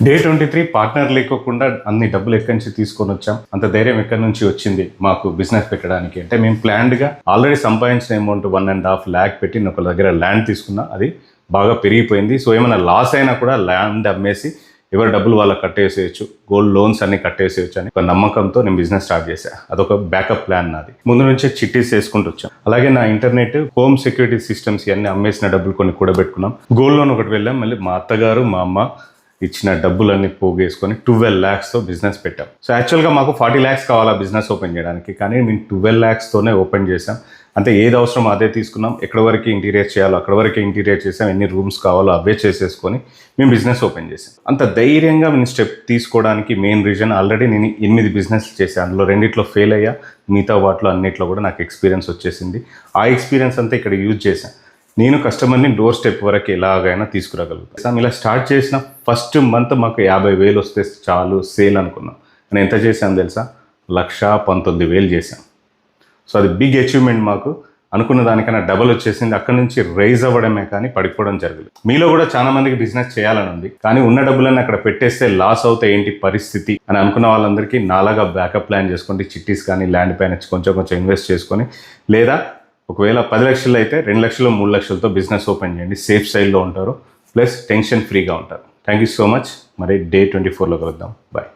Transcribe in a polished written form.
Day 23 partner లేకోకుండా అన్ని డబ్బులు ఎక్కడి నుంచి తీసుకొని వచ్చాం, అంత ధైర్యం ఎక్కడి నుంచి వచ్చింది మాకు బిజినెస్ పెట్టడానికి అంటే మేము ప్లాన్డ్గా ఆల్రెడీ సంపాదించిన అమౌంట్ 1.5 lakh పెట్టి నేను ఒక దగ్గర ల్యాండ్ తీసుకున్నా. అది బాగా పెరిగిపోయింది. సో ఏమైనా లాస్ అయినా కూడా ల్యాండ్ అమ్మేసి ఎవరి డబ్బులు వాళ్ళకి కట్టేసేయచ్చు, గోల్డ్ లోన్స్ అన్ని కట్టేసేయచ్చు అని ఒక నమ్మకంతో నేను బిజినెస్ స్టార్ట్ చేశాను. అదొక బ్యాకప్ ప్లాన్ నాది. ముందు నుంచే చిట్టీస్ వేసుకుంటూ వచ్చాం. అలాగే నా ఇంటర్నెట్, హోమ్ సెక్యూరిటీ సిస్టమ్స్ ఇవన్నీ అమ్మేసిన డబ్బులు కొన్ని కూడబెట్టుకున్నాం. గోల్డ్ లోన్ ఒకటి వెళ్ళాం. మళ్ళీ మా అత్తగారు మా అమ్మ ఇచ్చిన డబ్బులన్నీ పోగేసుకొని 12 lakhsతో బిజినెస్ పెట్టాం. సో యాక్చువల్గా మాకు 40 lakhs కావాలా బిజినెస్ ఓపెన్ చేయడానికి, కానీ మేము 12 lakhsతోనే ఓపెన్ చేసాం. అంటే ఏది అవసరం అదే తీసుకున్నాం. ఎక్కడ వరకు ఇంటీరియర్ చేయాలో అక్కడ వరకు ఇంటీరియర్ చేసాం. ఎన్ని రూమ్స్ కావాలో అవే చేసేసుకొని మేము బిజినెస్ ఓపెన్ చేసాం. అంత ధైర్యంగా నేను స్టెప్ తీసుకోవడానికి మెయిన్ రీజన్, ఆల్రెడీ నేను 8 బిజినెస్ చేశాను. అందులో 2 ఫెయిల్ అయ్యా, మిగతా వాటిలో అన్నిట్లో కూడా నాకు ఎక్స్పీరియన్స్ వచ్చేసింది. ఆ ఎక్స్పీరియన్స్ అంతా ఇక్కడ యూజ్ చేశాను. నేను కస్టమర్ని డోర్ స్టెప్ వరకు ఎలాగైనా తీసుకురాగలుగుతాను. ఇలా స్టార్ట్ చేసిన ఫస్ట్ మంత్ మాకు 50,000 వస్తే చాలు సేల్ అనుకున్నాం. నేను ఎంత చేశాను తెలుసా? 1,19,000 చేశాను. సో అది బిగ్ అచీవ్మెంట్ మాకు. అనుకున్న దానికన్నా డబల్ వచ్చేసింది. అక్కడ నుంచి రైజ్ అవ్వడమే కానీ పడిపోవడం జరగలేదు. మీలో కూడా చాలా మందికి బిజినెస్ చేయాలని ఉంది, కానీ ఉన్న డబ్బులన్నీ అక్కడ పెట్టేస్తే లాస్ అవుతే ఏంటి పరిస్థితి అని అనుకున్న వాళ్ళందరికీ నాలాగా బ్యాకప్ ప్లాన్ చేసుకోండి. చిట్టీస్ కానీ ల్యాండ్ పైన కొంచెం ఇన్వెస్ట్ చేసుకొని, లేదా ఒకవేళ 10 లక్షలు అయితే 2 లక్షలు 3 లక్షలతో బిజినెస్ ఓపెన్ చేయండి. సేఫ్ సైడ్లో ఉంటారు, ప్లస్ టెన్షన్ ఫ్రీగా ఉంటారు. Thank you so much. మరి డే 24లో కలుద్దాం. బాయ్.